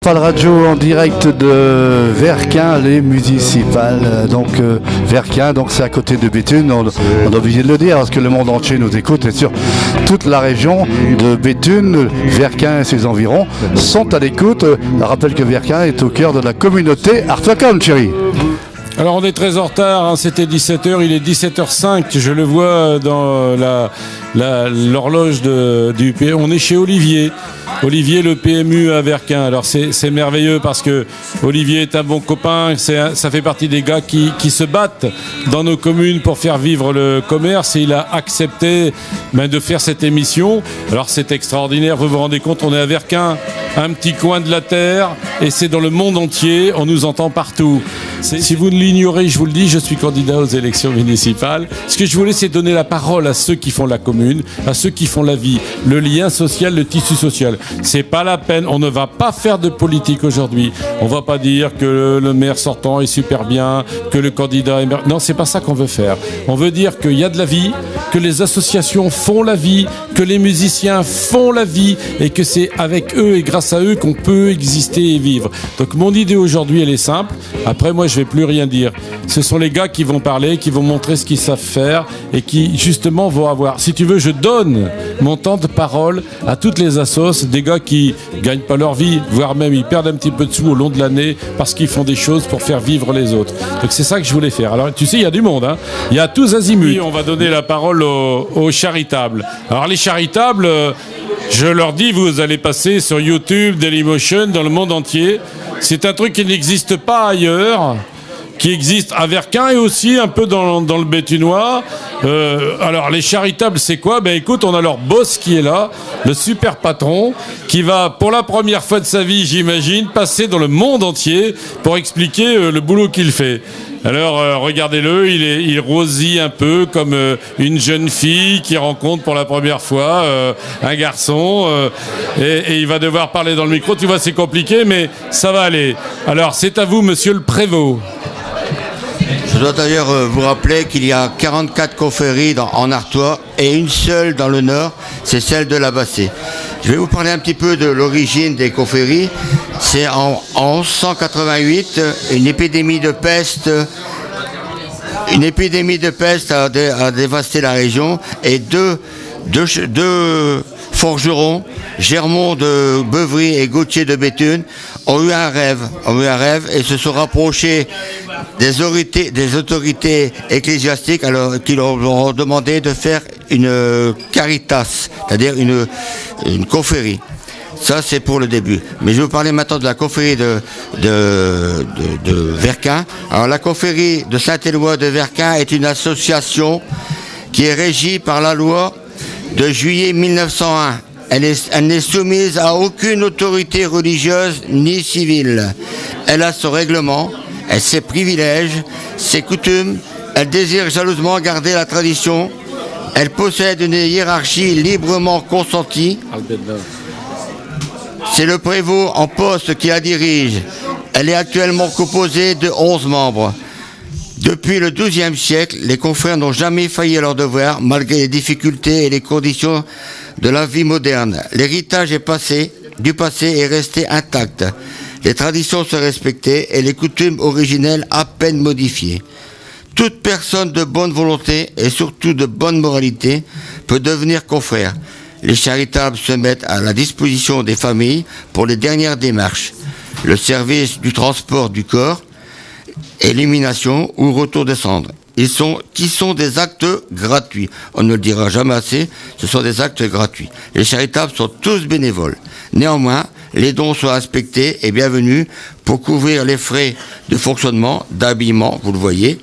Pal Radio en direct de Verquin, les municipales. Donc Verquin, donc c'est à côté de Béthune. On est obligé de le dire parce que le monde entier nous écoute et sur toute la région de Béthune, Verquin et ses environs sont à l'écoute. Je rappelle que Verquin est au cœur de la communauté Artois-Calme, chérie. Alors on est très en retard, hein, c'était 17h, il est 17h05, je le vois dans l'horloge du PMU. On est chez Olivier, le PMU à Verquin. Alors c'est merveilleux parce que Olivier est un bon copain, ça fait partie des gars qui se battent dans nos communes pour faire vivre le commerce et il a accepté de faire cette émission. Alors c'est extraordinaire, vous vous rendez compte, on est à Verquin, un petit coin de la terre et c'est dans le monde entier, on nous entend partout. Si vous ne l'ignorez, je vous le dis, je suis candidat aux élections municipales. Ce que je voulais, c'est donner la parole à ceux qui font la commune, à ceux qui font la vie, le lien social, le tissu social. C'est pas la peine, on ne va pas faire de politique aujourd'hui. On va pas dire que le maire sortant est super bien, que le candidat est... Non, c'est pas ça qu'on veut faire. On veut dire qu'il y a de la vie, que les associations font la vie, que les musiciens font la vie et que c'est avec eux et grâce à eux qu'on peut exister et vivre. Donc mon idée aujourd'hui, elle est simple. Après, moi, je vais plus rien dire. Ce sont les gars qui vont parler, qui vont montrer ce qu'ils savent faire et qui, justement, vont avoir... Si tu veux, je donne mon temps de parole à toutes les assos, des gars qui gagnent pas leur vie, voire même ils perdent un petit peu de sous au long de l'année parce qu'ils font des choses pour faire vivre les autres. Donc c'est ça que je voulais faire. Alors, tu sais, il y a du monde, hein. Il y a tous azimuts. On va donner la parole aux charitables. Alors, les charitables, je leur dis, vous allez passer sur YouTube, Dailymotion, dans le monde entier. C'est un truc qui n'existe pas ailleurs, qui existe à Verquin et aussi un peu dans le Béthunois. Alors les charitables, c'est quoi ? Ben écoute, on a leur boss qui est là, le super patron, qui va pour la première fois de sa vie, j'imagine, passer dans le monde entier pour expliquer le boulot qu'il fait. Alors regardez-le, il rosille un peu comme une jeune fille qui rencontre pour la première fois un garçon et il va devoir parler dans le micro. Tu vois, c'est compliqué, mais ça va aller. Alors c'est à vous, monsieur le prévôt. Je dois d'ailleurs vous rappeler qu'il y a 44 confréries en Artois et une seule dans le Nord, c'est celle de la Bassée. Je vais vous parler un petit peu de l'origine des confréries. C'est en 1188, une épidémie de peste a dévasté la région et deux forgerons, Germont de Beuvry et Gauthier de Béthune, ont eu un rêve et se sont rapprochés des autorités ecclésiastiques alors qu'ils leur ont demandé de faire une caritas, c'est-à-dire une confrérie. Ça, c'est pour le début. Mais je vais vous parler maintenant de la confrérie de Verquin. Alors, la confrérie de Saint-Éloi de Verquin est une association qui est régie par la loi de juillet 1901. Elle n'est soumise à aucune autorité religieuse ni civile. Elle a son règlement, elle a ses privilèges, ses coutumes. Elle désire jalousement garder la tradition. Elle possède une hiérarchie librement consentie. C'est le prévôt en poste qui la dirige. Elle est actuellement composée de 11 membres. Depuis le XIIe siècle, les confrères n'ont jamais failli à leur devoir, malgré les difficultés et les conditions de la vie moderne. L'héritage du passé est resté intact. Les traditions sont respectées et les coutumes originelles à peine modifiées. Toute personne de bonne volonté et surtout de bonne moralité peut devenir confrère. Les charitables se mettent à la disposition des familles pour les dernières démarches. Le service du transport du corps, élimination ou retour des cendres. Qui sont des actes gratuits. On ne le dira jamais assez, ce sont des actes gratuits. Les charitables sont tous bénévoles. Néanmoins, les dons sont inspectés et bienvenus pour couvrir les frais de fonctionnement, d'habillement, vous le voyez,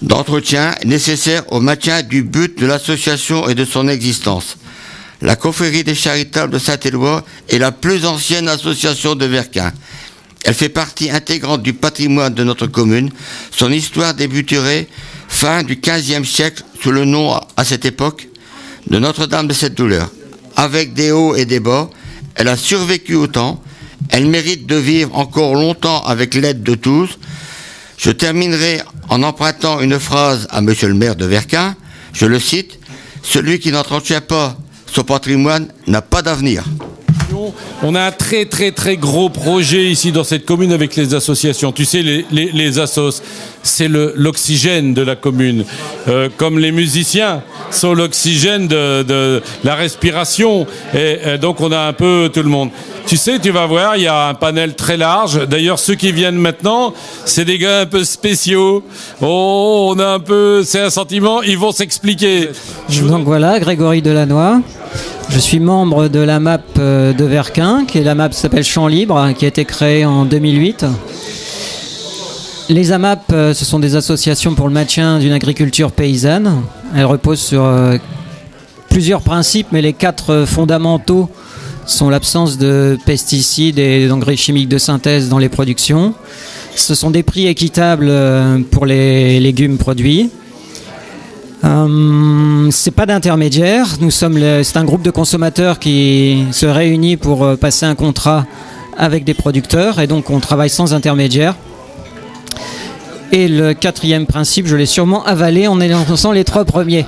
d'entretien nécessaire au maintien du but de l'association et de son existence. La confrérie des charitables de Saint-Éloi est la plus ancienne association de Verquin. Elle fait partie intégrante du patrimoine de notre commune. Son histoire débuterait fin du XVe siècle sous le nom, à cette époque, de Notre-Dame de cette douleur. Avec des hauts et des bas, elle a survécu au temps. Elle mérite de vivre encore longtemps avec l'aide de tous. Je terminerai en empruntant une phrase à monsieur le maire de Verquin. Je le cite, « Celui qui n'entretient pas son patrimoine n'a pas d'avenir ». associations. On a un très très très gros projet ici dans cette commune avec les associations. Tu sais, les assos, c'est l'oxygène de la commune. Comme les musiciens sont l'oxygène de la respiration. Et donc on a un peu tout le monde. Tu sais, tu vas voir, il y a un panel très large. D'ailleurs, ceux qui viennent maintenant, c'est des gars un peu spéciaux. Oh, on a un peu... C'est un sentiment, ils vont s'expliquer. Donc voilà, Grégory Delannoy. Je suis membre de la MAP de Verquin, qui est la MAP qui s'appelle Champs Libres, qui a été créée en 2008. Les AMAP, ce sont des associations pour le maintien d'une agriculture paysanne. Elles reposent sur plusieurs principes, mais les 4 fondamentaux sont l'absence de pesticides et d'engrais chimiques de synthèse dans les productions. Ce sont des prix équitables pour les légumes produits. C'est pas d'intermédiaire. C'est un groupe de consommateurs qui se réunit pour passer un contrat avec des producteurs et donc on travaille sans intermédiaire. Et le 4e principe, je l'ai sûrement avalé en énonçant les 3 premiers.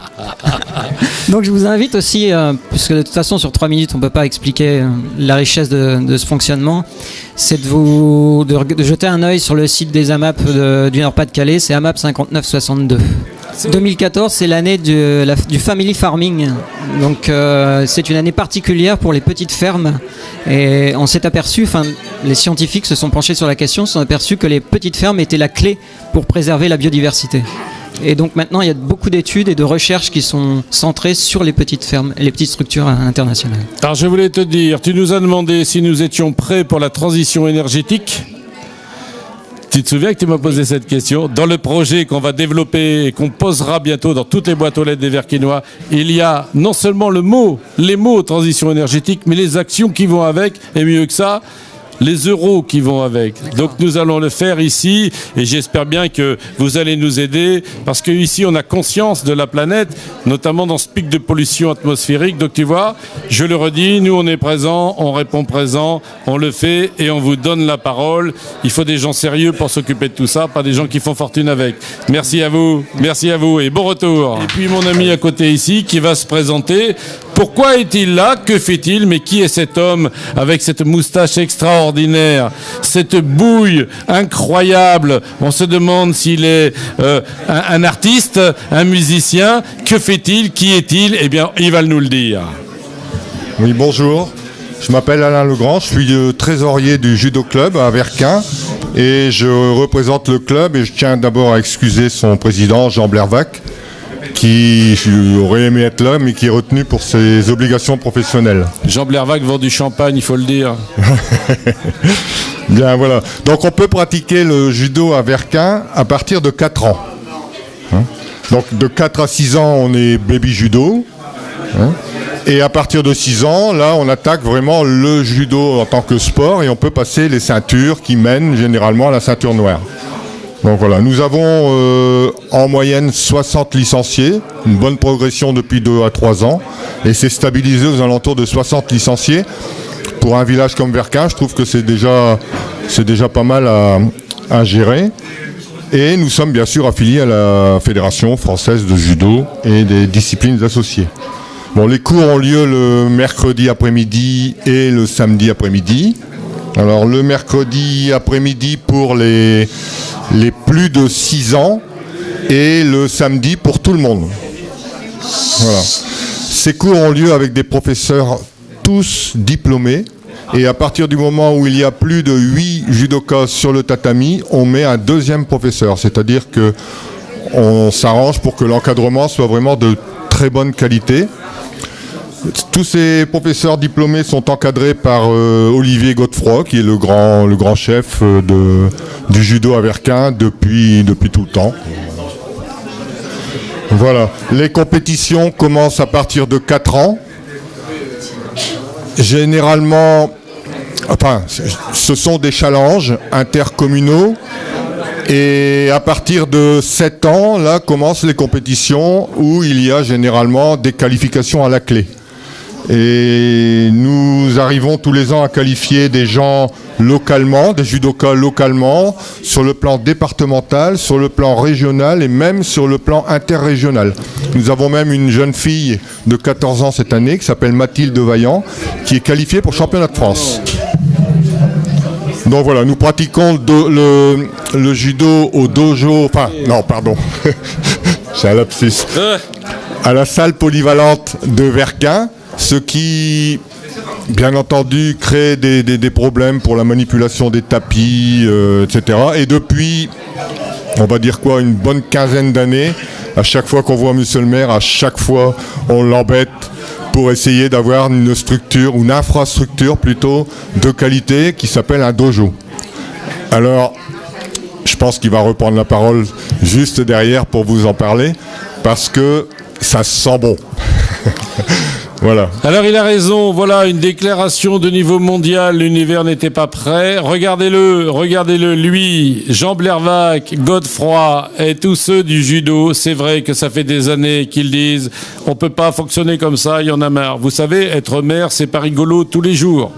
Donc je vous invite aussi, puisque de toute façon sur 3 minutes on ne peut pas expliquer la richesse de ce fonctionnement, c'est de jeter un œil sur le site des AMAP du Nord-Pas-de-Calais, c'est AMAP 5962. 2014, c'est l'année du family farming, donc c'est une année particulière pour les petites fermes et on s'est aperçu, les scientifiques se sont penchés sur la question, se sont aperçus que les petites fermes étaient la clé pour préserver la biodiversité. Et donc maintenant, il y a beaucoup d'études et de recherches qui sont centrées sur les petites fermes et les petites structures internationales. Alors je voulais te dire, tu nous as demandé si nous étions prêts pour la transition énergétique. Tu te souviens que tu m'as posé cette question? Dans le projet qu'on va développer et qu'on posera bientôt dans toutes les boîtes aux lettres des Verquinois, il y a non seulement les mots transition énergétique, mais les actions qui vont avec, et mieux que ça, les euros qui vont avec. Donc nous allons le faire ici et j'espère bien que vous allez nous aider parce qu'ici on a conscience de la planète, notamment dans ce pic de pollution atmosphérique. Donc tu vois, je le redis, nous on est présents, on répond présent, on le fait et on vous donne la parole. Il faut des gens sérieux pour s'occuper de tout ça, pas des gens qui font fortune avec. Merci à vous et bon retour. Et puis mon ami à côté ici qui va se présenter. Pourquoi est-il là? Que fait-il? Mais qui est cet homme avec cette moustache extraordinaire, cette bouille incroyable? On se demande s'il est un artiste, un musicien. Que fait-il? Qui est-il? Eh bien, il va nous le dire. Oui, bonjour. Je m'appelle Alain Legrand, je suis le trésorier du Judo Club à Verquin et je représente le club et je tiens d'abord à excuser son président Jean Blervac qui aurait aimé être là, mais qui est retenu pour ses obligations professionnelles. Jean Blervac vend du champagne, il faut le dire. Bien, voilà. Donc on peut pratiquer le judo à Verquin à partir de 4 ans. Donc de 4 à 6 ans, on est baby judo. Et à partir de 6 ans, là, on attaque vraiment le judo en tant que sport et on peut passer les ceintures qui mènent généralement à la ceinture noire. Donc voilà, nous avons en moyenne 60 licenciés, une bonne progression depuis 2 à 3 ans, et c'est stabilisé aux alentours de 60 licenciés. Pour un village comme Verquin, je trouve que c'est déjà pas mal à gérer. Et nous sommes bien sûr affiliés à la Fédération française de judo et des disciplines associées. Bon, les cours ont lieu le mercredi après-midi et le samedi après-midi. Alors le mercredi après-midi pour les plus de 6 ans et le samedi pour tout le monde. Voilà. Ces cours ont lieu avec des professeurs tous diplômés et à partir du moment où il y a plus de 8 judokas sur le tatami, on met un deuxième professeur, c'est-à-dire que on s'arrange pour que l'encadrement soit vraiment de très bonne qualité. Tous ces professeurs diplômés sont encadrés par Olivier Godefroy, qui est le grand chef du judo à Verquin depuis tout le temps. Voilà. Les compétitions commencent à partir de 4 ans. Généralement, ce sont des challenges intercommunaux. Et à partir de 7 ans, là, commencent les compétitions où il y a généralement des qualifications à la clé. Et nous arrivons tous les ans à qualifier des gens localement, des judokas localement, sur le plan départemental, sur le plan régional et même sur le plan interrégional. Nous avons même une jeune fille de 14 ans cette année qui s'appelle Mathilde Vaillant, qui est qualifiée pour championnat de France. Donc voilà, nous pratiquons le judo au dojo, c'est un lapsus, à la salle polyvalente de Verquin, ce qui, bien entendu, crée des problèmes pour la manipulation des tapis, etc. Et depuis, on va dire quoi, une bonne quinzaine d'années, à chaque fois qu'on voit monsieur le maire, à chaque fois on l'embête pour essayer d'avoir une structure, ou une infrastructure plutôt, de qualité qui s'appelle un dojo. Alors, je pense qu'il va reprendre la parole juste derrière pour vous en parler, parce que ça sent bon. Voilà. Alors il a raison, voilà une déclaration de niveau mondial, l'univers n'était pas prêt. Regardez-le, lui, Jean Blervac, Godefroy et tous ceux du judo, c'est vrai que ça fait des années qu'ils disent on peut pas fonctionner comme ça, il y en a marre. Vous savez, être maire, c'est pas rigolo tous les jours.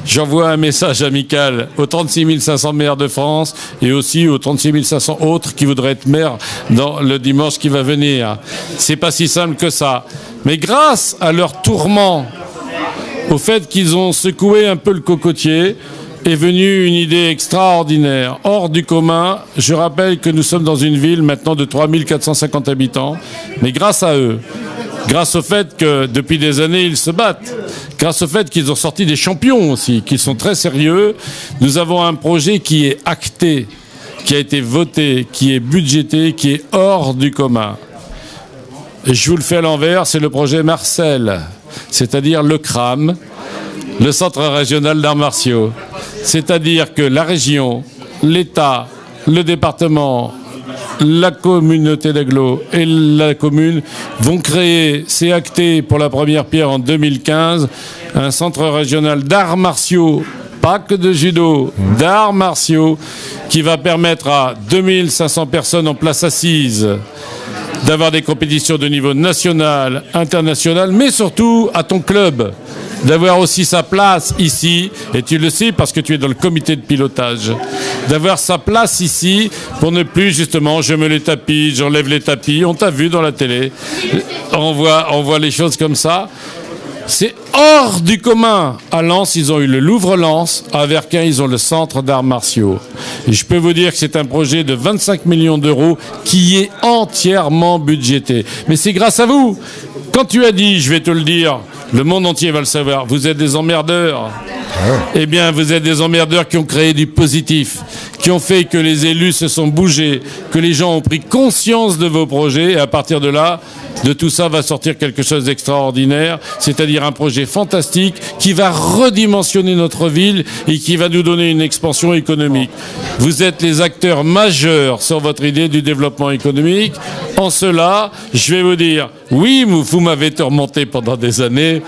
J'envoie un message amical aux 36 500 maires de France et aussi aux 36 500 autres qui voudraient être maires dans le dimanche qui va venir. C'est pas si simple que ça. Mais grâce à leur tourment, au fait qu'ils ont secoué un peu le cocotier, est venue une idée extraordinaire, hors du commun. Je rappelle que nous sommes dans une ville maintenant de 3 450 habitants, mais grâce à eux, grâce au fait que depuis des années ils se battent, grâce au fait qu'ils ont sorti des champions aussi, qu'ils sont très sérieux, nous avons un projet qui est acté, qui a été voté, qui est budgété, qui est hors du commun. Et je vous le fais à l'envers, c'est le projet Marcel, c'est-à-dire le CRAM, le Centre régional d'arts martiaux. C'est-à-dire que la région, l'État, le département, la communauté d'agglo et la commune vont créer, c'est acté pour la première pierre en 2015, un centre régional d'arts martiaux, pas que de judo, d'arts martiaux, qui va permettre à 2500 personnes en place assise d'avoir des compétitions de niveau national, international, mais surtout à ton club, d'avoir aussi sa place ici, et tu le sais parce que tu es dans le comité de pilotage, d'avoir sa place ici pour ne plus justement je mets les tapis, j'enlève les tapis, on t'a vu dans la télé, on voit les choses comme ça. C'est hors du commun. À Lens, ils ont eu le Louvre-Lens. À Verquin, ils ont le centre d'arts martiaux. Et je peux vous dire que c'est un projet de 25 millions d'euros qui est entièrement budgété. Mais c'est grâce à vous. Quand tu as dit, je vais te le dire, le monde entier va le savoir, vous êtes des emmerdeurs. Eh bien, vous êtes des emmerdeurs qui ont créé du positif, qui ont fait que les élus se sont bougés, que les gens ont pris conscience de vos projets, et à partir de là, de tout ça va sortir quelque chose d'extraordinaire, c'est-à-dire un projet fantastique qui va redimensionner notre ville et qui va nous donner une expansion économique. Vous êtes les acteurs majeurs sur votre idée du développement économique. En cela, je vais vous dire, oui, vous m'avez tourmenté pendant des années,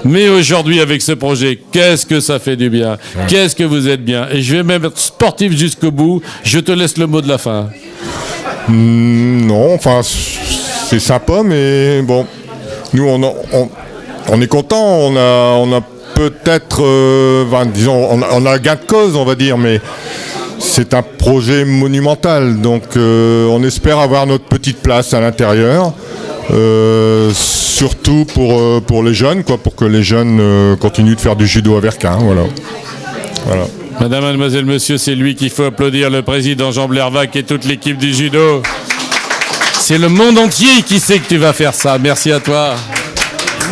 mais aujourd'hui, avec ce projet, qu'est-ce que ça fait du bien? Qu'est-ce que vous êtes bien? Et je vais même être sportif jusqu'au bout. Je te laisse le mot de la fin. Non, enfin, c'est sympa, mais bon, nous, on est content. On a peut-être, disons, on a gain de cause, on va dire, mais c'est un projet monumental. Donc, on espère avoir notre petite place à l'intérieur. Surtout pour les jeunes, quoi, pour que les jeunes continuent de faire du judo à Verquin, voilà. Madame, mademoiselle, monsieur, c'est lui qu'il faut applaudir, le président Jean Blervac et toute l'équipe du judo. C'est le monde entier qui sait que tu vas faire ça. Merci à toi.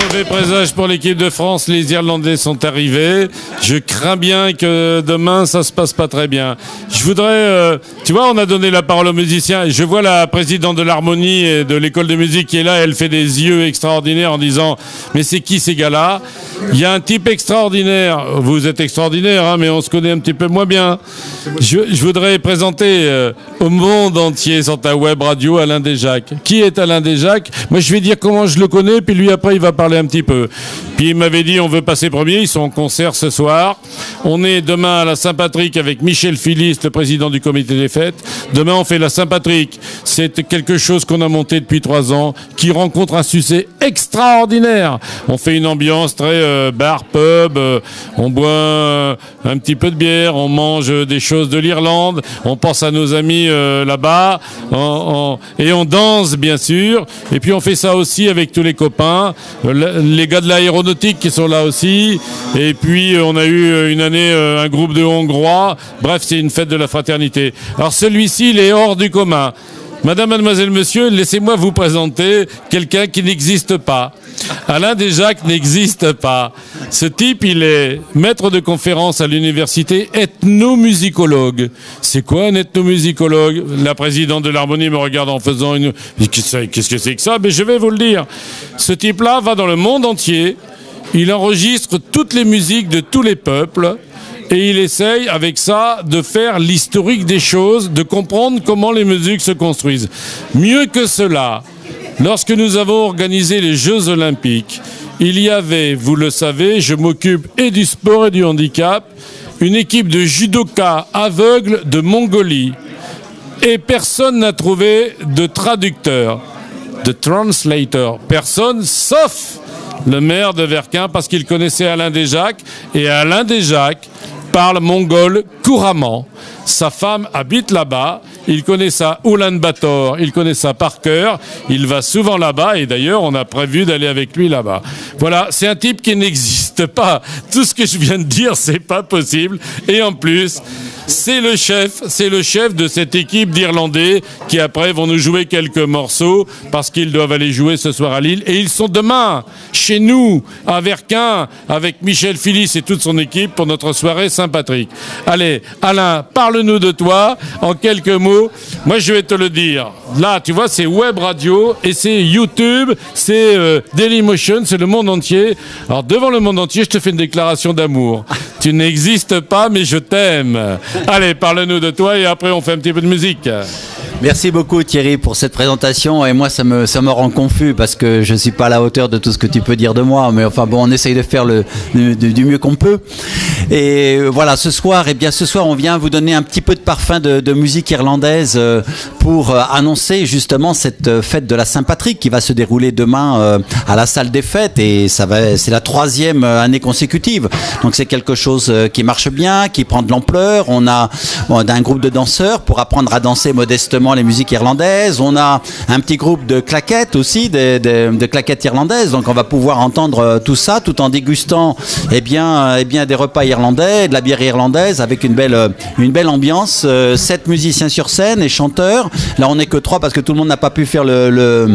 Mauvais présage pour l'équipe de France, les Irlandais sont arrivés. Je crains bien que demain ça se passe pas très bien. Je voudrais, tu vois, on a donné la parole aux musiciens. Je vois la présidente de l'harmonie et de l'école de musique qui est là, elle fait des yeux extraordinaires en disant mais c'est qui ces gars-là? Il y a un type extraordinaire, vous êtes extraordinaire, hein, mais on se connaît un petit peu moins bien. Je voudrais présenter au monde entier sur ta web radio Alain Desjacques. Qui est Alain Desjacques? Moi je vais dire comment je le connais, puis lui après il va parler parler un petit peu. Puis il m'avait dit on veut passer premier, ils sont en concert ce soir. On est demain à la Saint-Patrick avec Michel Philis, le président du comité des fêtes. Demain on fait la Saint-Patrick. C'est quelque chose qu'on a monté depuis 3 ans, qui rencontre un succès extraordinaire. On fait une ambiance très bar, pub, on boit un petit peu de bière, on mange des choses de l'Irlande, on pense à nos amis là-bas, et on danse bien sûr. Et puis on fait ça aussi avec tous les copains, les gars de l'aéronautique qui sont là aussi. Et puis on a eu une année un groupe de Hongrois. Bref, c'est une fête de la fraternité. Alors celui-ci, il est hors du commun. Madame, mademoiselle, monsieur, laissez-moi vous présenter quelqu'un qui n'existe pas. Alain Desjacques n'existe pas. Ce type, il est maître de conférence à l'université, ethnomusicologue. C'est quoi un ethnomusicologue? La présidente de l'Harmonie me regarde en faisant une... Qu'est-ce que c'est que ça? Mais je vais vous le dire. Ce type-là va dans le monde entier. Il enregistre toutes les musiques de tous les peuples. Et il essaye, avec ça, de faire l'historique des choses, de comprendre comment les musiques se construisent. Mieux que cela, lorsque nous avons organisé les Jeux Olympiques, il y avait, vous le savez, je m'occupe et du sport et du handicap, une équipe de judokas aveugles de Mongolie. Et personne n'a trouvé de traducteur, de translator. Personne, sauf le maire de Verquin, parce qu'il connaissait Alain Desjacques. Et Alain Desjacques parle mongol couramment. Sa femme habite là-bas. Il connaît ça Oulan-Bator. Il connaît ça par cœur. Il va souvent là-bas. Et d'ailleurs, on a prévu d'aller avec lui là-bas. Voilà, c'est un type qui n'existe pas. Tout ce que je viens de dire, c'est pas possible. Et en plus, c'est le chef de cette équipe d'Irlandais qui après vont nous jouer quelques morceaux parce qu'ils doivent aller jouer ce soir à Lille. Et ils sont demain chez nous, à Verquin, avec Michel Philis et toute son équipe pour notre soirée Saint-Patrick. Allez, Alain, parle-nous de toi en quelques mots. Moi, je vais te le dire. Là, tu vois, c'est web radio et c'est YouTube, c'est Dailymotion, c'est le monde entier. Alors, devant le monde entier, je te fais une déclaration d'amour. Tu n'existes pas, mais je t'aime. Allez, parle-nous de toi et après, on fait un petit peu de musique. Merci beaucoup Thierry pour cette présentation et moi ça me rend confus parce que je ne suis pas à la hauteur de tout ce que tu peux dire de moi, mais enfin bon, on essaye de faire du mieux qu'on peut. Et voilà, ce soir on vient vous donner un petit peu de parfum de musique irlandaise pour annoncer justement cette fête de la Saint-Patrick qui va se dérouler demain à la salle des fêtes et c'est la 3e année consécutive. Donc c'est quelque chose qui marche bien, qui prend de l'ampleur. On a un groupe de danseurs pour apprendre à danser modestement les musiques irlandaises. On a un petit groupe de claquettes aussi, de claquettes irlandaises. Donc on va pouvoir entendre tout ça tout en dégustant eh bien des repas irlandais, de la bière irlandaise avec une belle ambiance. 7 musiciens sur scène et chanteurs. Là on n'est que 3 parce que tout le monde n'a pas pu faire le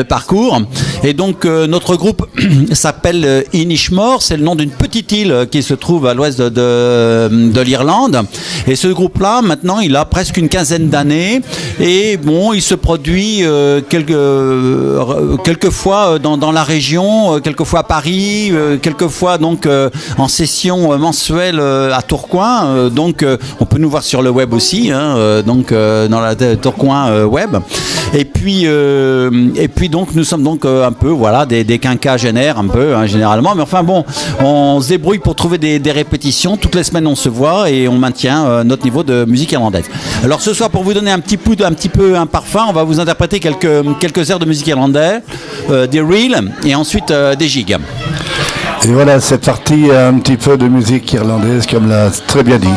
parcours. Et donc notre groupe s'appelle Inishmore, c'est le nom d'une petite île qui se trouve à l'ouest de l'Irlande. Et ce groupe-là, maintenant, il a presque une quinzaine d'années. Et bon, il se produit quelquefois dans la région, quelquefois à Paris, quelquefois donc en session mensuelle à Tourcoing. Donc on peut nous voir sur le web aussi, donc dans la Tourcoing web. Et puis donc nous sommes donc un peu voilà des quinquagénaires un peu généralement, mais enfin bon, on se débrouille pour trouver des répétitions. Toutes les semaines on se voit et on maintient notre niveau de musique irlandaise. Alors ce soir, pour vous donner un petit peu un parfum, on va vous interpréter quelques airs de musique irlandaise, des reels et ensuite des gigs. Et voilà, c'est parti, un petit peu de musique irlandaise comme l'a très bien dit.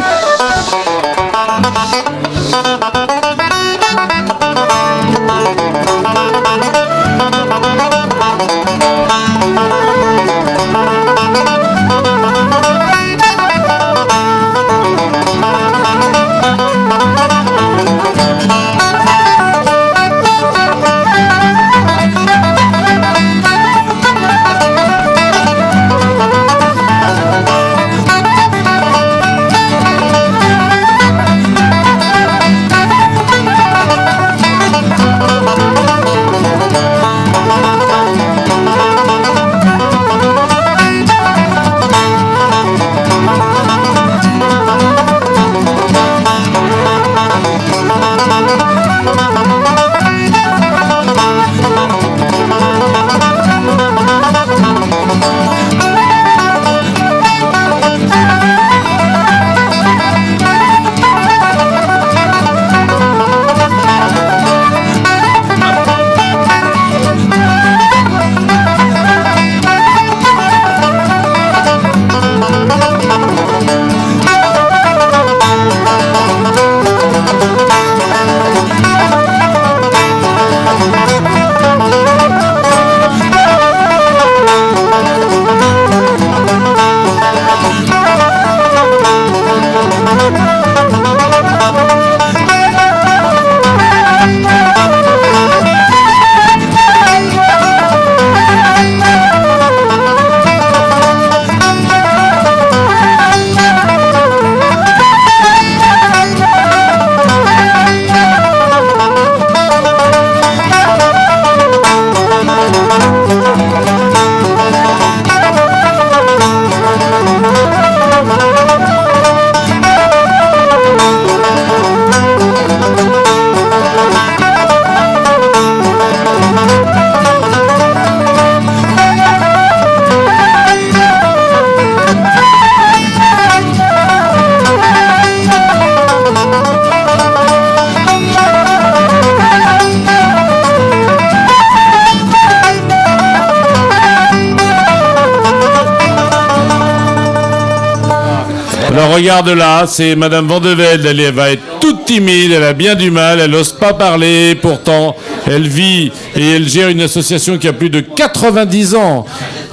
Alors regarde là, c'est Madame Van de Velde, elle va être toute timide, elle a bien du mal, elle n'ose pas parler, pourtant elle vit et elle gère une association qui a plus de 90 ans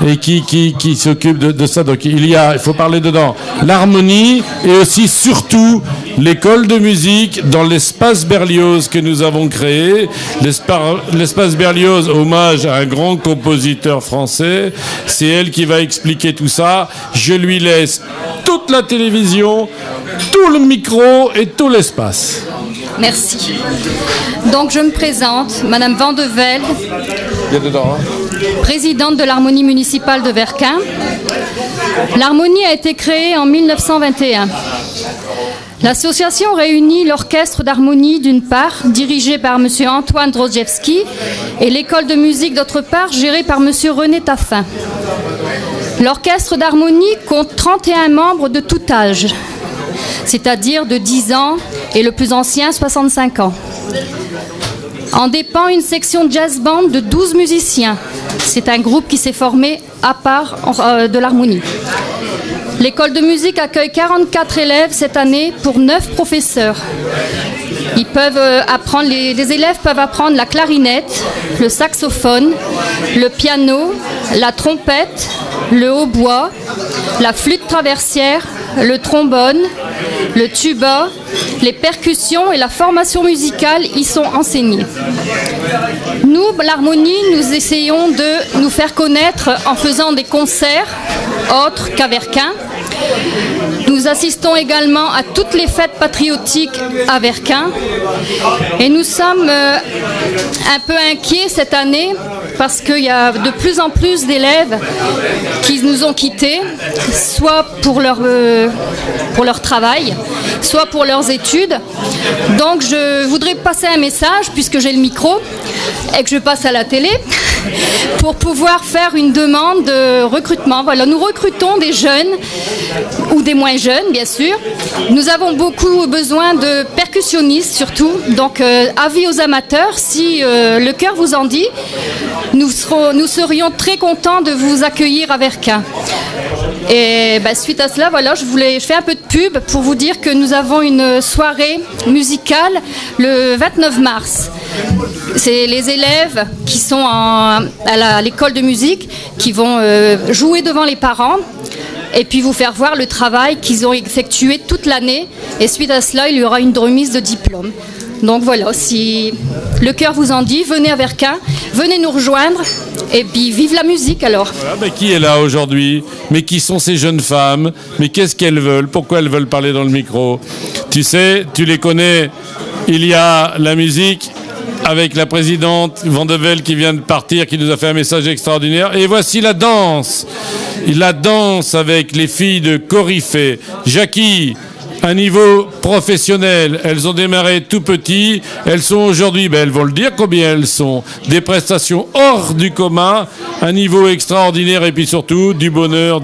et qui s'occupe de ça. Donc il faut parler dedans l'harmonie et aussi surtout l'école de musique dans l'espace Berlioz que nous avons créé. L'espace Berlioz, hommage à un grand compositeur français, c'est elle qui va expliquer tout ça. Je lui laisse toute la télévision, tout le micro et tout l'espace. Merci. Donc je me présente, Madame Van de Velde, présidente de l'Harmonie municipale de Verquin. L'Harmonie a été créée en 1921. L'association réunit l'orchestre d'harmonie d'une part, dirigé par M. Antoine Drozdjewski, et l'école de musique d'autre part, gérée par M. René Taffin. L'orchestre d'harmonie compte 31 membres de tout âge, c'est-à-dire de 10 ans et le plus ancien 65 ans. En dépend une section jazz band de 12 musiciens. C'est un groupe qui s'est formé à part de l'harmonie. L'école de musique accueille 44 élèves cette année pour 9 professeurs. Ils peuvent apprendre, les élèves peuvent apprendre la clarinette, le saxophone, le piano, la trompette, le hautbois, la flûte traversière, le trombone, le tuba, les percussions et la formation musicale y sont enseignées. Nous, l'harmonie, nous essayons de nous faire connaître en faisant des concerts autres qu'à Verquin. Nous assistons également à toutes les fêtes patriotiques à Verquin et nous sommes un peu inquiets cette année parce qu'il y a de plus en plus d'élèves qui nous ont quittés, soit pour leur travail, soit pour leurs études. Donc je voudrais passer un message, puisque j'ai le micro et que je passe à la télé, pour pouvoir faire une demande de recrutement. Voilà, nous recrutons des jeunes ou des moins jeunes, bien sûr. Nous avons beaucoup besoin de percussionnistes, surtout. Donc, avis aux amateurs, si le cœur vous en dit, nous serions très contents de vous accueillir à Verquin. Et suite à cela, voilà, je fais un peu de pub pour vous dire que nous avons une soirée musicale le 29 mars. C'est les élèves qui sont à l'école de musique qui vont jouer devant les parents et puis vous faire voir le travail qu'ils ont effectué toute l'année. Et suite à cela, il y aura une remise de diplôme. Donc voilà, si le cœur vous en dit, venez à Verquin, venez nous rejoindre et puis vive la musique alors. Voilà, mais qui est là aujourd'hui? Mais qui sont ces jeunes femmes? Mais qu'est-ce qu'elles veulent? Pourquoi elles veulent parler dans le micro? Tu sais, tu les connais. Il y a la musique avec la présidente Van de Velde qui vient de partir, qui nous a fait un message extraordinaire. Et voici la danse. La danse avec les filles de Corifée. Jackie, un niveau professionnel. Elles ont démarré tout petit. Elles sont aujourd'hui, elles vont le dire combien elles sont. Des prestations hors du commun, un niveau extraordinaire et puis surtout du bonheur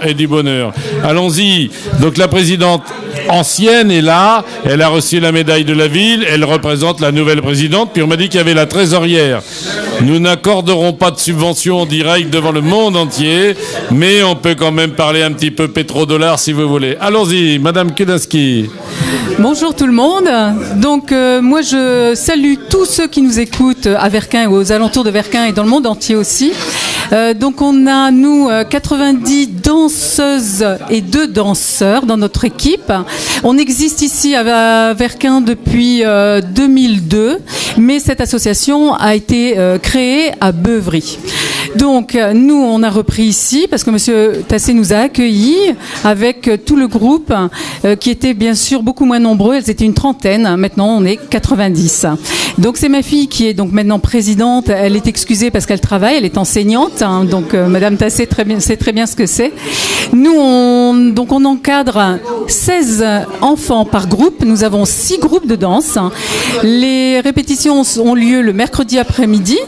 et du bonheur. Allons-y. Donc la présidente ancienne est là. Elle a reçu la médaille de la ville. Elle représente la nouvelle présidente. Puis on m'a dit qu'il y avait la trésorière. Nous n'accorderons pas de subvention en direct devant le monde entier, mais on peut quand même parler un petit peu pétrodollars si vous voulez. Allons-y, Madame Kudaski. Bonjour tout le monde. Donc moi je salue tous ceux qui nous écoutent à Verquin ou aux alentours de Verquin et dans le monde entier aussi. Donc on a nous 90 danseuses et 2 danseurs dans notre équipe. On existe ici à Verquin depuis 2002, mais cette association a été créée à Beuvry. Donc nous on a repris ici parce que Monsieur Tassé nous a accueillis avec tout le groupe qui était bien sûr beaucoup moins nombreux. Elles étaient une trentaine. Maintenant on est 90. Donc c'est ma fille qui est donc maintenant présidente. Elle est excusée parce qu'elle travaille. Elle est enseignante. Donc Madame Tassé sait très bien ce que c'est. Nous on encadre 16 enfants par groupe. Nous avons 6 groupes de danse. Les répétitions ont lieu le mercredi après-midi.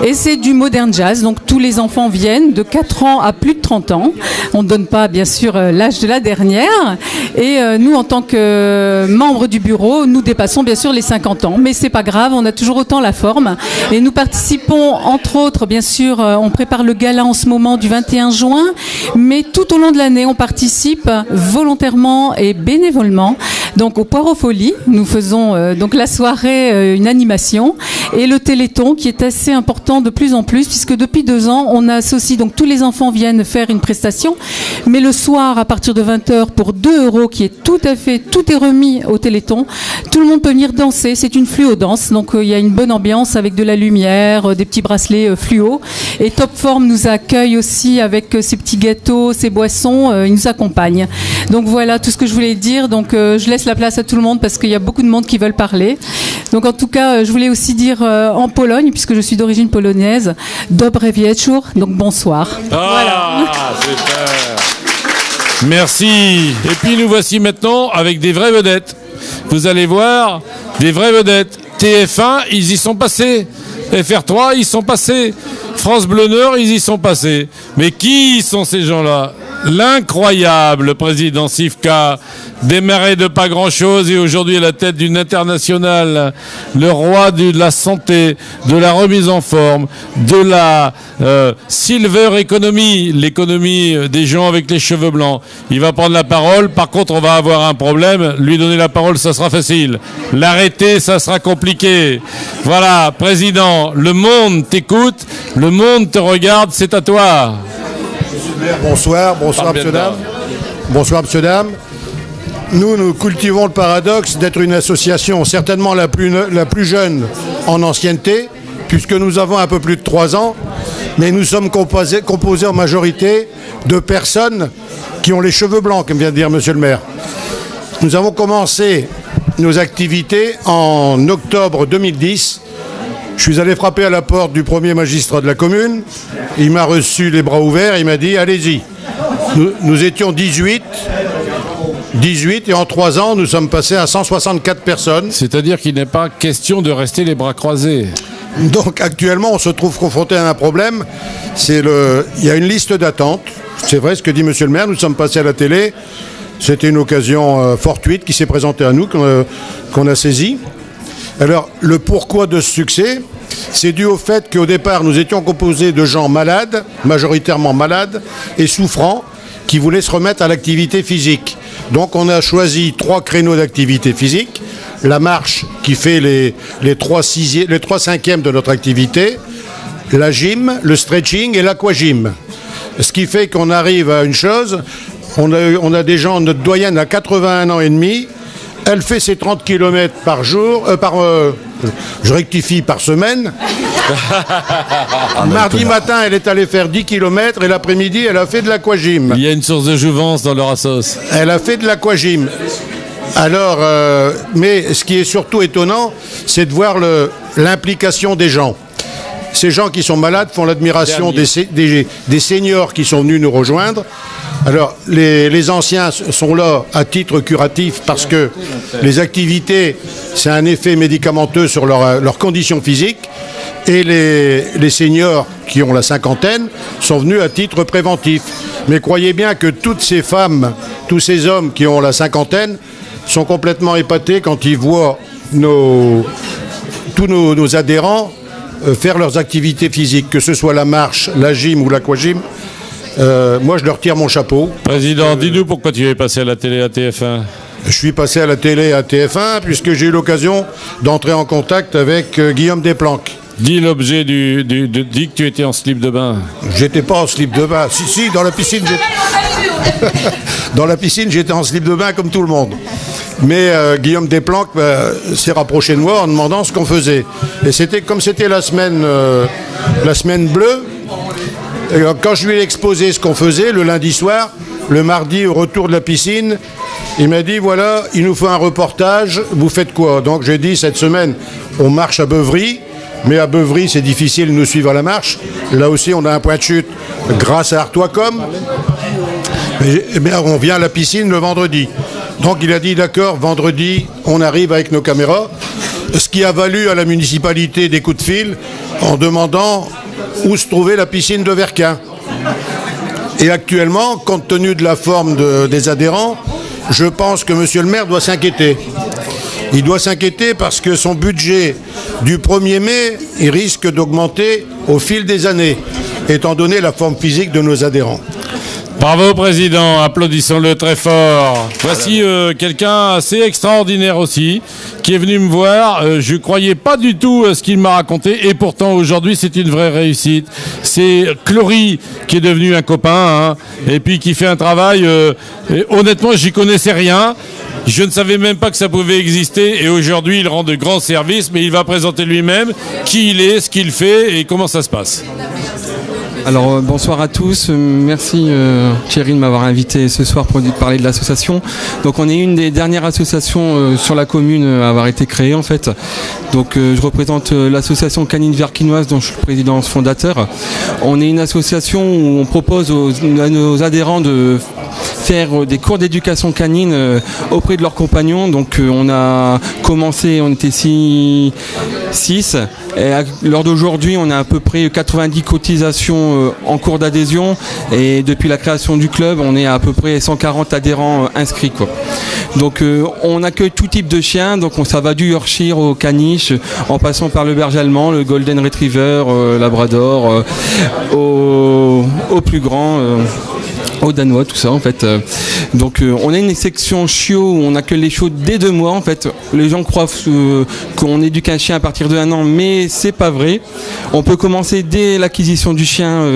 Et c'est du modern jazz, donc tous les enfants viennent de 4 ans à plus de 30 ans. On ne donne pas, bien sûr, l'âge de la dernière. Et nous, en tant que membres du bureau, nous dépassons bien sûr les 50 ans. Mais c'est pas grave, on a toujours autant la forme. Et nous participons, entre autres, bien sûr, on prépare le gala en ce moment du 21 juin. Mais tout au long de l'année, on participe volontairement et bénévolement. Donc au Poire aux Folies, nous faisons donc la soirée, une animation, et le Téléthon qui est assez important de plus en plus, puisque depuis 2 ans, on associe, donc tous les enfants viennent faire une prestation, mais le soir, à partir de 20h, pour 2 € qui est tout est remis au Téléthon, tout le monde peut venir danser, c'est une fluo-danse, donc il y a une bonne ambiance avec de la lumière, des petits bracelets fluo, et Top Form nous accueille aussi avec ses petits gâteaux, ses boissons, il nous accompagne. Donc voilà tout ce que je voulais dire, donc je laisse la place à tout le monde parce qu'il y a beaucoup de monde qui veulent parler. Donc en tout cas, je voulais aussi dire en Pologne, puisque je suis d'origine polonaise, Dobre wieczór, donc bonsoir. Voilà. Super. Merci. Et puis nous voici maintenant avec des vraies vedettes. Vous allez voir, des vraies vedettes. TF1, ils y sont passés. FR3, ils sont passés. France Bleu Nord, ils y sont passés. Mais qui sont ces gens-là ? L'incroyable président Sivka, démarré de pas grand-chose et aujourd'hui à la tête d'une internationale, le roi de la santé, de la remise en forme, de la silver economy, l'économie des gens avec les cheveux blancs. Il va prendre la parole, par contre on va avoir un problème, lui donner la parole ça sera facile, l'arrêter ça sera compliqué. Voilà, président, le monde t'écoute, le monde te regarde, c'est à toi. Bonsoir, monsieur dame. Bonsoir, monsieur dame. Nous cultivons le paradoxe d'être une association certainement la plus jeune en ancienneté, puisque nous avons un peu plus de 3 ans, mais nous sommes composés en majorité de personnes qui ont les cheveux blancs, comme vient de dire monsieur le maire. Nous avons commencé nos activités en octobre 2010. Je suis allé frapper à la porte du premier magistrat de la commune. Il m'a reçu les bras ouverts. Il m'a dit, allez-y. Nous étions 18 et en 3 ans, nous sommes passés à 164 personnes. C'est-à-dire qu'il n'est pas question de rester les bras croisés. Donc actuellement, on se trouve confronté à un problème. Il y a une liste d'attente. C'est vrai ce que dit monsieur le maire. Nous sommes passés à la télé. C'était une occasion fortuite qui s'est présentée à nous, qu'on a saisie. Alors, le pourquoi de ce succès, c'est dû au fait qu'au départ, nous étions composés de gens malades, majoritairement malades et souffrants, qui voulaient se remettre à l'activité physique. Donc, on a choisi 3 créneaux d'activité physique. La marche, qui fait les 3 cinquièmes de notre activité, la gym, le stretching et l'aquagym. Ce qui fait qu'on arrive à une chose, on a des gens, notre doyenne a 81 ans et demi. Elle fait ses 30 km par jour, je rectifie, par semaine. Mardi matin, elle est allée faire 10 km et l'après-midi, elle a fait de l'aquagym. Il y a une source de jouvence dans leur assos. Elle a fait de l'aquagym. Alors, mais ce qui est surtout étonnant, c'est de voir l'implication des gens. Ces gens qui sont malades font l'admiration des seniors qui sont venus nous rejoindre. Alors, les anciens sont là à titre curatif parce que les activités, c'est un effet médicamenteux sur leur condition physique. Et les seniors qui ont la cinquantaine sont venus à titre préventif. Mais croyez bien que toutes ces femmes, tous ces hommes qui ont la cinquantaine sont complètement épatés quand ils voient tous nos adhérents faire leurs activités physiques, que ce soit la marche, la gym ou l'aquagym. Moi, je leur tire mon chapeau. Président, dis-nous pourquoi tu es passé à la télé à TF1. Je suis passé à la télé à TF1 puisque j'ai eu l'occasion d'entrer en contact avec Guillaume Desplanques. Dis l'objet dis que tu étais en slip de bain. J'étais pas en slip de bain. Si, dans la piscine, dans la piscine, j'étais en slip de bain comme tout le monde. Mais Guillaume Desplanques s'est rapproché de moi en demandant ce qu'on faisait. Et c'était la semaine bleue. Et quand je lui ai exposé ce qu'on faisait le lundi soir, le mardi au retour de la piscine, il m'a dit voilà, il nous faut un reportage, vous faites quoi? Donc j'ai dit cette semaine, on marche à Beuvry, mais à Beuvry c'est difficile de nous suivre à la marche. Là aussi on a un point de chute grâce à Artois.com. Mais on vient à la piscine le vendredi. Donc il a dit d'accord, vendredi on arrive avec nos caméras. Ce qui a valu à la municipalité des coups de fil en demandant où se trouvait la piscine de Verquin. Et actuellement, compte tenu de la forme des adhérents, je pense que monsieur le maire doit s'inquiéter. Il doit s'inquiéter parce que son budget du 1er mai, il risque d'augmenter au fil des années, étant donné la forme physique de nos adhérents. Bravo, président. Applaudissons-le très fort. Voici quelqu'un assez extraordinaire aussi, qui est venu me voir. Je ne croyais pas du tout à ce qu'il m'a raconté, et pourtant aujourd'hui c'est une vraie réussite. C'est Clory qui est devenu un copain, et puis qui fait un travail. Honnêtement, j'y connaissais rien. Je ne savais même pas que ça pouvait exister, et aujourd'hui il rend de grands services, mais il va présenter lui-même qui il est, ce qu'il fait et comment ça se passe. Alors bonsoir à tous, merci Thierry de m'avoir invité ce soir pour parler de l'association. Donc on est une des dernières associations sur la commune à avoir été créée en fait. Donc je représente l'association canine verquinoise dont je suis le président fondateur. On est une association où on propose à nos adhérents de faire des cours d'éducation canine auprès de leurs compagnons. Donc on a commencé, on était 6. Et à l'heure d'aujourd'hui, on a à peu près 90 cotisations en cours d'adhésion. Et depuis la création du club, on est à peu près 140 adhérents inscrits, quoi. Donc on accueille tout type de chiens. Donc ça va du Yorkshire au caniche, en passant par le berger allemand, le golden retriever, labrador, au plus grand. Au danois, tout ça en fait. Donc on a une section chiot où on accueille les chiots dès 2 mois en fait. Les gens croient qu'on éduque un chien à partir de 1 an, mais c'est pas vrai. On peut commencer dès l'acquisition du chien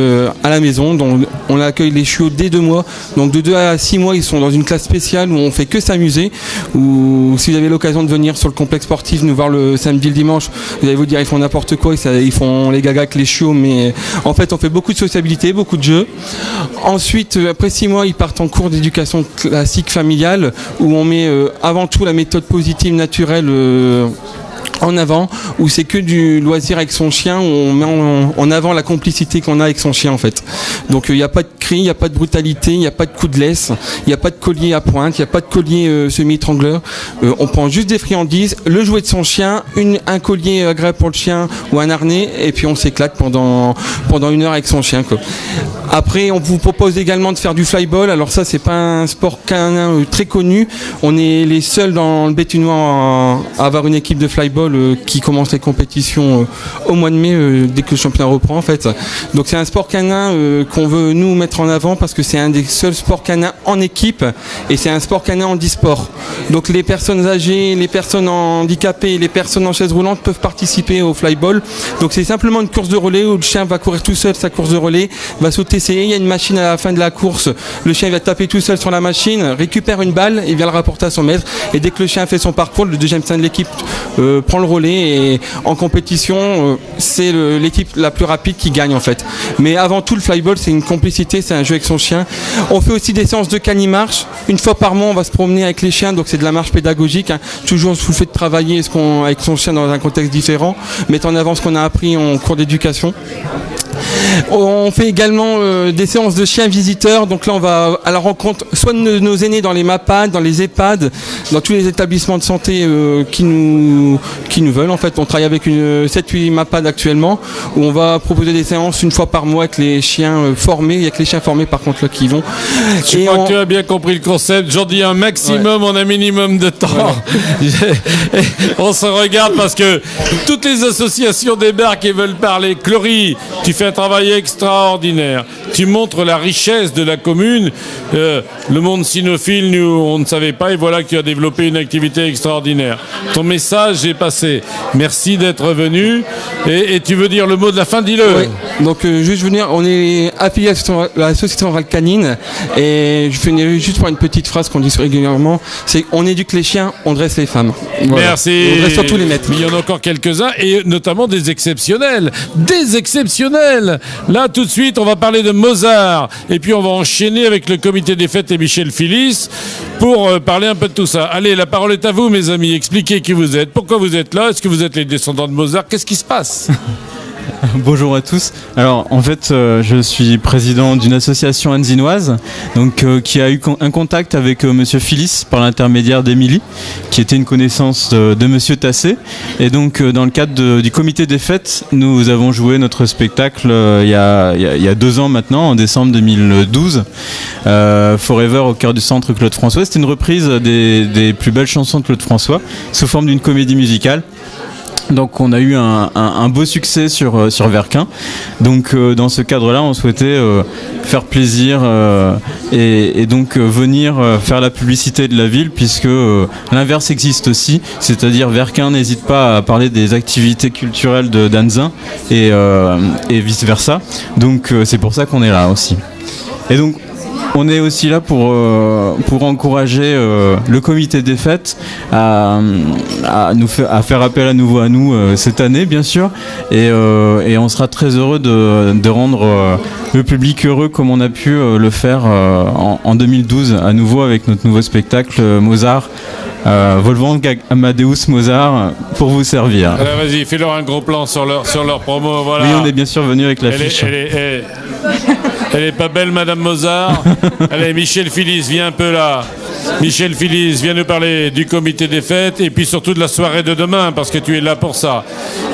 à la maison. Donc on accueille les chiots dès 2 mois. Donc de 2 à 6 mois, ils sont dans une classe spéciale où on fait que s'amuser. Ou si vous avez l'occasion de venir sur le complexe sportif nous voir le samedi, le dimanche, vous allez vous dire ils font n'importe quoi, ils font les gagas avec les chiots, mais en fait on fait beaucoup de sociabilité, beaucoup de jeux. Ensuite, après 6 mois, ils partent en cours d'éducation classique familiale où on met avant tout la méthode positive naturelle en avant, où c'est que du loisir avec son chien, où on met en avant la complicité qu'on a avec son chien en fait. Donc il n'y a pas de cri, il n'y a pas de brutalité, il n'y a pas de coup de laisse, il n'y a pas de collier à pointe, il n'y a pas de collier semi-étrangleur. On prend juste des friandises, le jouet de son chien, un collier agréable pour le chien ou un harnais, et puis on s'éclate pendant 1 heure avec son chien, quoi. Après, on vous propose également de faire du flyball. Alors ça, c'est pas un sport canin très connu. On est les seuls dans le Béthunois à avoir une équipe de flyball qui commence les compétitions au mois de mai, dès que le championnat reprend en fait. Donc c'est un sport canin qu'on veut nous mettre en avant parce que c'est un des seuls sports canins en équipe et c'est un sport canin en e-sport. Donc les personnes âgées, les personnes handicapées, les personnes en chaise roulante peuvent participer au flyball. Donc c'est simplement une course de relais où le chien va courir tout seul sa course de relais, va sauter, il y a une machine à la fin de la course, le chien va taper tout seul sur la machine, récupère une balle et vient le rapporter à son maître, et dès que le chien fait son parcours, le deuxième sein de l'équipe prend le relais, et en compétition c'est l'équipe la plus rapide qui gagne en fait. Mais avant tout, le flyball c'est une complicité, c'est un jeu avec son chien. On fait aussi des séances de cani-marche, une fois par mois on va se promener avec les chiens, donc c'est de la marche pédagogique, hein. Toujours sous le fait de travailler avec son chien dans un contexte différent, mettre en avant ce qu'on a appris en cours d'éducation. On fait également des séances de chiens visiteurs. Donc là, on va à la rencontre soit de nos aînés dans les MAPAD, dans les EHPAD, dans tous les établissements de santé qui nous veulent. En fait, on travaille avec 7-8 MAPAD actuellement, où on va proposer des séances une fois par mois avec les chiens formés. Il n'y a que les chiens formés, par contre, là, qui vont. Je crois que tu as bien compris le concept. J'en dis un maximum en un minimum de temps. Ouais. On se regarde parce que toutes les associations débarquent et veulent parler. Clory, tu fais un travail extraordinaire. Tu montres la richesse de la commune. Le monde cynophile, nous, on ne savait pas, et voilà que tu as développé une activité extraordinaire. Ton message est passé. Merci d'être venu. Et tu veux dire le mot de la fin, dis-le. Oui. Donc, juste venir, on est affilié à l'association Rurale Canine, et je finis juste par une petite phrase qu'on dit régulièrement, c'est on éduque les chiens, on dresse les femmes. Voilà. Merci. On dresse surtout les maîtres. Mais il y en a encore quelques-uns, et notamment des exceptionnels. Des exceptionnels. Là, tout de suite, on va parler de Mozart, et puis on va enchaîner avec le comité des fêtes et Michel Philis pour parler un peu de tout ça. Allez, la parole est à vous, mes amis. Expliquez qui vous êtes, pourquoi vous êtes là, est-ce que vous êtes les descendants de Mozart, qu'est-ce qui se passe? Bonjour à tous. Alors en fait, je suis président d'une association hanzinoise, donc qui a eu un contact avec Monsieur Philis par l'intermédiaire d'Émilie, qui était une connaissance de Monsieur Tassé. Et donc dans le cadre du comité des fêtes, nous avons joué notre spectacle il y a 2 ans maintenant, en décembre 2012, Forever au cœur du centre Claude François. C'était une reprise des plus belles chansons de Claude François sous forme d'une comédie musicale. Donc on a eu un beau succès sur Verquin. Donc dans ce cadre-là, on souhaitait faire plaisir et donc venir faire la publicité de la ville, puisque l'inverse existe aussi, c'est-à-dire Verquin n'hésite pas à parler des activités culturelles d'Anzin et vice-versa. Donc c'est pour ça qu'on est là aussi. Et donc on est aussi là pour encourager le comité des fêtes à faire appel à nouveau à nous cette année, bien sûr, et on sera très heureux de rendre le public heureux comme on a pu le faire en 2012 à nouveau avec notre nouveau spectacle Mozart. Wolfgang Amadeus Mozart pour vous servir. Alors vas-y, fais-leur un gros plan sur leur promo. Voilà. Oui, on est bien sûr venu avec l'affiche. Elle est pas belle, Madame Mozart. Allez, Michel Philis, viens un peu là. Michel Philis, viens nous parler du comité des fêtes et puis surtout de la soirée de demain, parce que tu es là pour ça.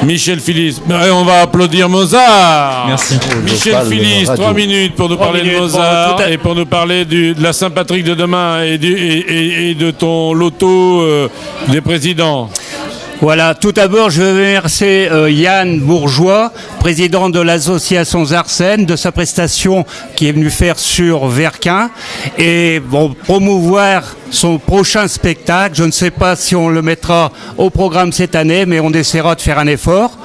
Michel Philis, on va applaudir Mozart. Merci. Michel Philis, 3 minutes pour nous parler de Mozart et pour nous parler de la Saint-Patrick de demain et de ton loto des présidents. Voilà, tout d'abord, je veux remercier Yann Bourgeois, président de l'association Zarsène, de sa prestation qu'il est venu faire sur Verquin et promouvoir son prochain spectacle. Je ne sais pas si on le mettra au programme cette année, mais on essaiera de faire un effort.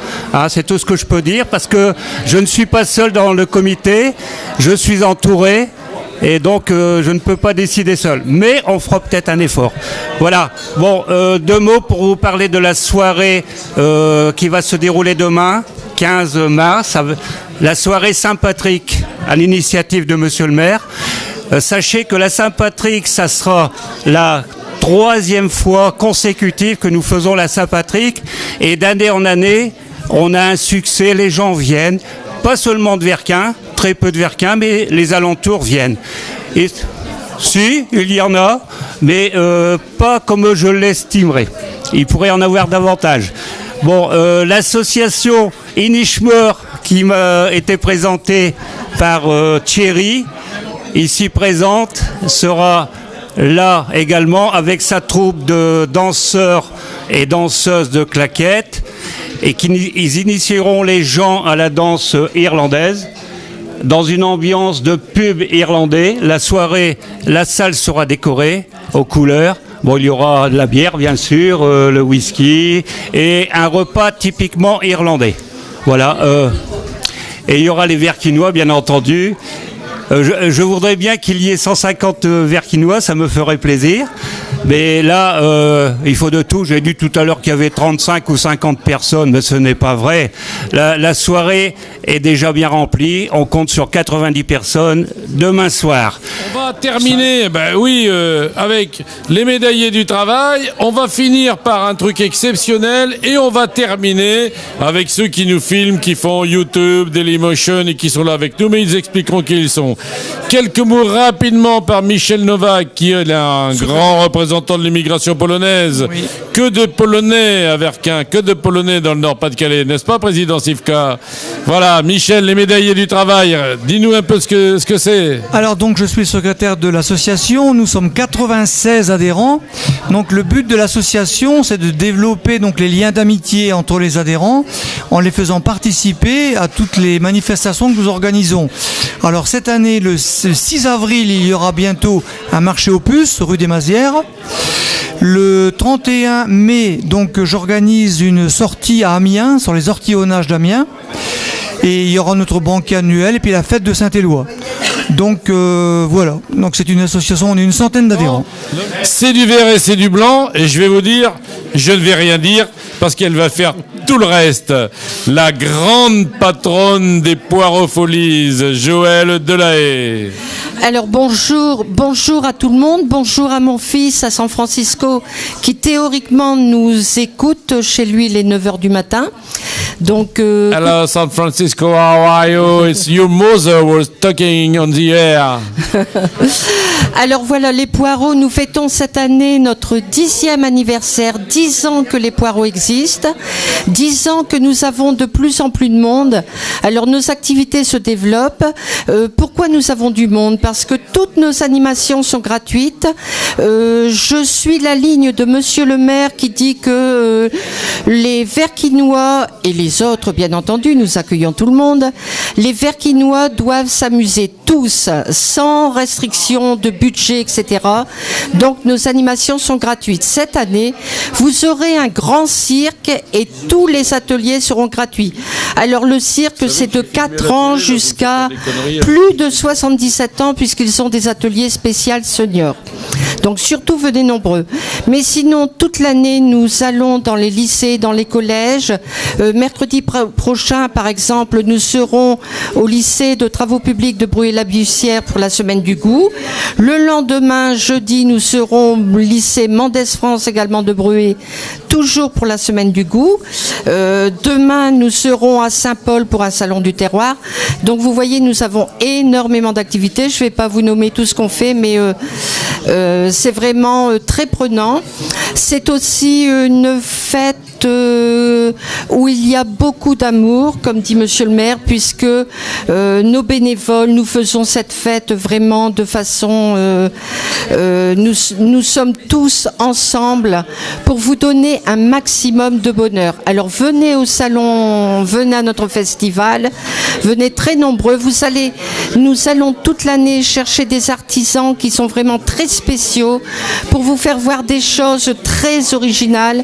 C'est tout ce que je peux dire, parce que je ne suis pas seul dans le comité, je suis entouré. Et donc je ne peux pas décider seul, mais on fera peut-être un effort. Voilà, 2 mots pour vous parler de la soirée qui va se dérouler demain, 15 mars, la soirée Saint-Patrick à l'initiative de Monsieur le maire. Sachez que la Saint-Patrick, ça sera la 3e fois consécutive que nous faisons la Saint-Patrick, et d'année en année, on a un succès, les gens viennent, pas seulement de Verquin, très peu de Verquin, mais les alentours viennent. Et si, il y en a, mais pas comme je l'estimerais. Il pourrait y en avoir davantage. L'association Inishmer, qui m'a été présentée par Thierry, ici présente, sera là également avec sa troupe de danseurs et danseuses de claquettes, et ils initieront les gens à la danse irlandaise dans une ambiance de pub irlandais. La soirée, la salle sera décorée aux couleurs. Il y aura de la bière, bien sûr, le whisky et un repas typiquement irlandais. Voilà. Et il y aura les Verquinois, bien entendu. Je voudrais bien qu'il y ait 150 Verquinois, ça me ferait plaisir. Mais là, il faut de tout. J'ai dit tout à l'heure qu'il y avait 35 ou 50 personnes, mais ce n'est pas vrai. La soirée est déjà bien remplie. On compte sur 90 personnes demain soir. On va terminer, avec les médaillés du travail. On va finir par un truc exceptionnel et on va terminer avec ceux qui nous filment, qui font YouTube, Dailymotion et qui sont là avec nous, mais ils expliqueront qui ils sont. Quelques mots rapidement par Michel Nowak, qui est un grand représentant de l'immigration polonaise. Oui. Que de Polonais à Verquin, que de Polonais dans le Nord-Pas-de-Calais, n'est-ce pas, Président Sivka? Voilà, Michel, les médaillés du travail, dis-nous un peu ce que c'est. Alors donc, je suis secrétaire de l'association, nous sommes 96 adhérents. Donc le but de l'association, c'est de développer donc les liens d'amitié entre les adhérents en les faisant participer à toutes les manifestations que nous organisons. Alors cette année, le 6 avril, il y aura bientôt un marché aux puces, rue des Mazières. Le 31 mai, donc, j'organise une sortie à Amiens, sur les ortillonnages d'Amiens. Et il y aura notre banquet annuel et puis la fête de Saint-Éloi. Donc voilà, donc c'est une association, on est une centaine d'adhérents. C'est du vert et c'est du blanc, et je vais vous dire, je ne vais rien dire, parce qu'elle va faire tout le reste. La grande patronne des poireaux folies, Joëlle Delahaye. Alors bonjour à tout le monde, bonjour à mon fils à San Francisco qui théoriquement nous écoute, chez lui il est 9h du matin. Donc Hello San Francisco, how are you? It's your mother was talking on the air. Alors voilà, les poireaux, nous fêtons cette année notre 10e anniversaire, 10 ans que les poireaux existent, 10 ans que nous avons de plus en plus de monde. Alors nos activités se développent. Pourquoi nous avons du monde? Parce que toutes nos animations sont gratuites. Je suis la ligne de Monsieur le maire qui dit que les Verquinois et les autres, bien entendu, nous accueillons tout le monde, les Verquinois doivent s'amuser tous, sans restriction de budget, etc. Donc nos animations sont gratuites. Cette année, vous aurez un grand cirque et tous les ateliers seront gratuits. Alors le cirque, c'est de 4 ans jusqu'à plus de 77 ans, puisqu'ils sont des ateliers spéciaux seniors. Donc surtout venez nombreux. Mais sinon, toute l'année, nous allons dans les lycées, dans les collèges. Mercredi prochain, par exemple, nous serons au lycée de travaux publics de Bruay-la-Bussière pour la semaine du goût. Le lendemain, jeudi, nous serons au lycée Mendès-France, également de Bruay, toujours pour la semaine du goût. Demain, nous serons à Saint-Paul pour un salon du terroir. Donc vous voyez, nous avons énormément d'activités. Je ne vais pas vous nommer tout ce qu'on fait, mais c'est vraiment très prenant. C'est aussi une fête où il y a beaucoup d'amour, comme dit Monsieur le maire, puisque nos bénévoles, nous faisons cette fête vraiment de façon... nous sommes tous ensemble pour vous donner un maximum de bonheur. Alors venez au salon, venez à notre festival, venez très nombreux. Nous allons toute l'année chercher des artisans qui sont vraiment très spéciaux pour vous faire voir des choses très originales.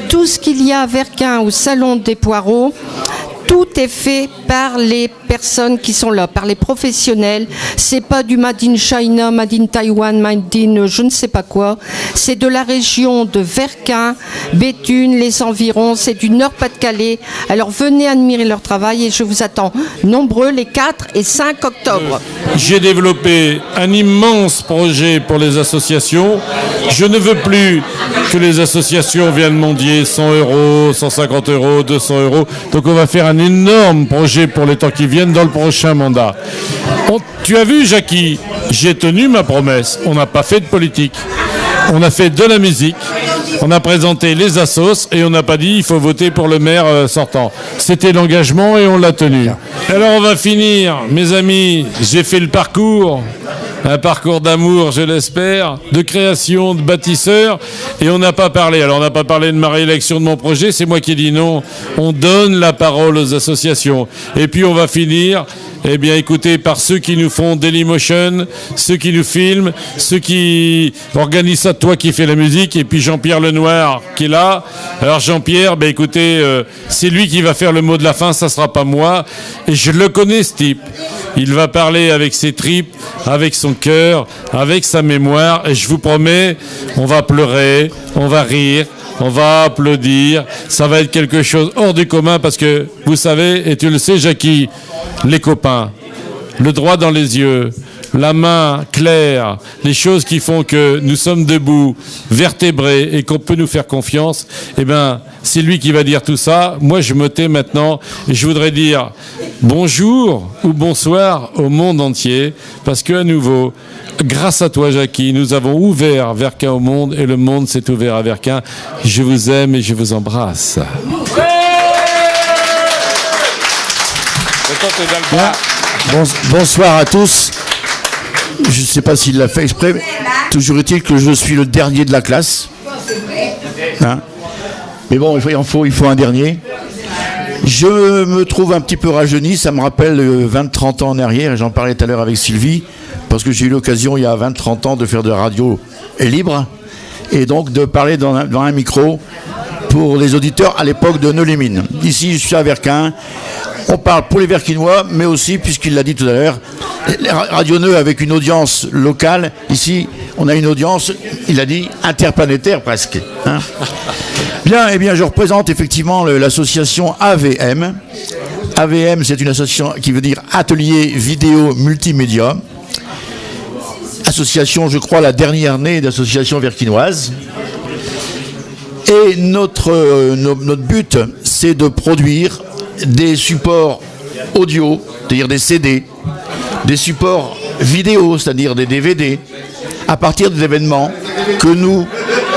Tout ce qu'il y a à Verquin au salon des poireaux, tout est fait par les personnes qui sont là, par les professionnels. C'est pas du Made in China, Made in Taïwan, Made in je ne sais pas quoi. C'est de la région de Verquin, Béthune, les environs, c'est du Nord-Pas-de-Calais. Alors venez admirer leur travail et je vous attends nombreux les 4 et 5 octobre. J'ai développé un immense projet pour les associations. Je ne veux plus que les associations viennent mendier 100 €, 150 €, 200 €. Donc on va faire un énorme projet pour les temps qui viennent dans le prochain mandat. Tu as vu, Jackie, j'ai tenu ma promesse. On n'a pas fait de politique. On a fait de la musique. On a présenté les assos et on n'a pas dit il faut voter pour le maire sortant. C'était l'engagement et on l'a tenu. Alors on va finir, mes amis, j'ai fait le parcours. Un parcours d'amour, je l'espère, de création, de bâtisseur, et on n'a pas parlé. Alors on n'a pas parlé de ma réélection, de mon projet, c'est moi qui ai dit non. On donne la parole aux associations. Et puis on va finir, eh bien écoutez, par ceux qui nous font Dailymotion, ceux qui nous filment, ceux qui organisent ça, toi qui fais la musique, et puis Jean-Pierre Lenoir qui est là. Alors Jean-Pierre, ben écoutez, c'est lui qui va faire le mot de la fin, ça sera pas moi. Et je le connais ce type. Il va parler avec ses tripes, avec son cœur, avec sa mémoire, et je vous promets, on va pleurer, on va rire, on va applaudir, ça va être quelque chose hors du commun parce que, vous savez, et tu le sais Jackie, les copains, le droit dans les yeux, la main claire, les choses qui font que nous sommes debout, vertébrés et qu'on peut nous faire confiance, eh bien, c'est lui qui va dire tout ça. Moi, je me tais maintenant et je voudrais dire bonjour ou bonsoir au monde entier parce qu'à nouveau, grâce à toi, Jackie, nous avons ouvert Verquin au monde et le monde s'est ouvert à Verquin. Je vous aime et je vous embrasse. Bonsoir à tous. Je ne sais pas s'il l'a fait exprès, mais toujours est-il que je suis le dernier de la classe. Hein, mais bon, il faut un dernier. Je me trouve un petit peu rajeuni, ça me rappelle 20-30 ans en arrière, et j'en parlais tout à l'heure avec Sylvie, parce que j'ai eu l'occasion il y a 20-30 ans de faire de la radio libre, et donc de parler dans un micro pour les auditeurs à l'époque de Neux-les-Mines. Ici, je suis à Verquin. On parle pour les Verquinois, mais aussi, puisqu'il l'a dit tout à l'heure, Radio Neu avec une audience locale. Ici, on a une audience, il a dit, interplanétaire presque. Hein. Bien, eh bien, je représente effectivement l'association AVM. AVM, c'est une association qui veut dire Atelier Vidéo Multimédia. association, je crois, la dernière née d'association verquinoise. Et notre but, c'est de produire des supports audio, c'est-à-dire des CD, des supports vidéo, c'est-à-dire des DVD, à partir des événements que nous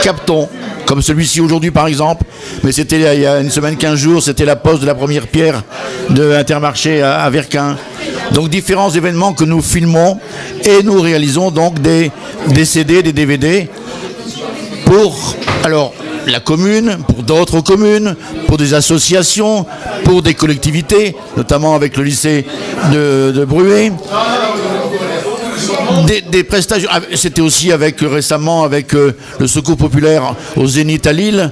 captons, comme celui-ci aujourd'hui par exemple, mais c'était il y a une semaine, 15 jours, c'était la pose de la première pierre de Intermarché à Verquin. Donc différents événements que nous filmons et nous réalisons donc des CD, des DVD pour la commune, pour d'autres communes, pour des associations, pour des collectivités, notamment avec le lycée de Bruay. Des prestations, c'était aussi récemment avec le Secours populaire au Zénith à Lille,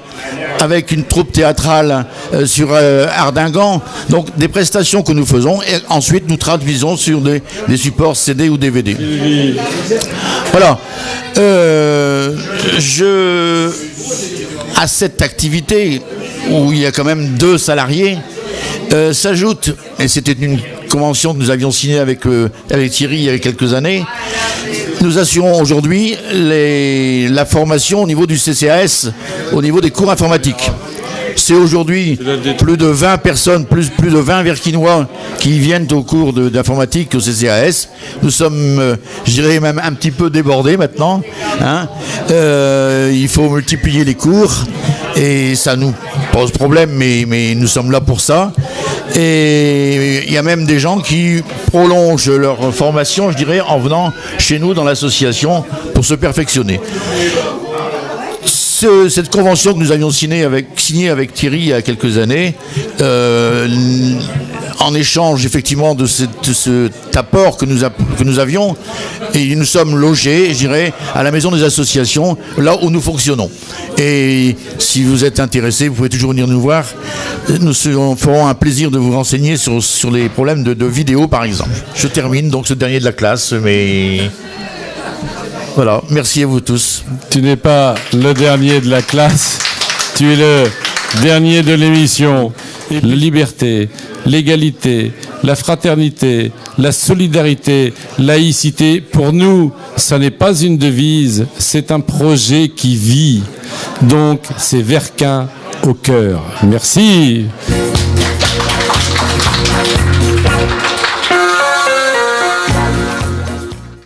avec une troupe théâtrale sur Ardingan. Donc des prestations que nous faisons et ensuite nous traduisons sur des supports CD ou DVD. Voilà. À cette activité où il y a quand même 2 salariés, s'ajoute, et c'était une convention que nous avions signée avec Thierry il y a quelques années, nous assurons aujourd'hui la formation au niveau du CCAS, au niveau des cours informatiques. C'est aujourd'hui plus de 20 personnes, plus de 20 Verquinois qui viennent au cours d'informatique au CCAS. Nous sommes, je dirais même un petit peu débordés maintenant. Il faut multiplier les cours et ça nous pose problème, mais nous sommes là pour ça. Et il y a même des gens qui prolongent leur formation, je dirais, en venant chez nous dans l'association pour se perfectionner. Cette convention que nous avions signée avec Thierry il y a quelques années, en échange effectivement de cet apport que nous avions, et nous sommes logés, je dirais, à la maison des associations, là où nous fonctionnons. Et si vous êtes intéressés, vous pouvez toujours venir nous voir. Nous ferons un plaisir de vous renseigner sur les problèmes de vidéo, par exemple. Je termine donc ce dernier de la classe, mais... Voilà, merci à vous tous. Tu n'es pas le dernier de la classe, tu es le dernier de l'émission. La liberté, l'égalité, la fraternité, la solidarité, laïcité, pour nous, ça n'est pas une devise, c'est un projet qui vit. Donc, c'est Verquin au cœur. Merci.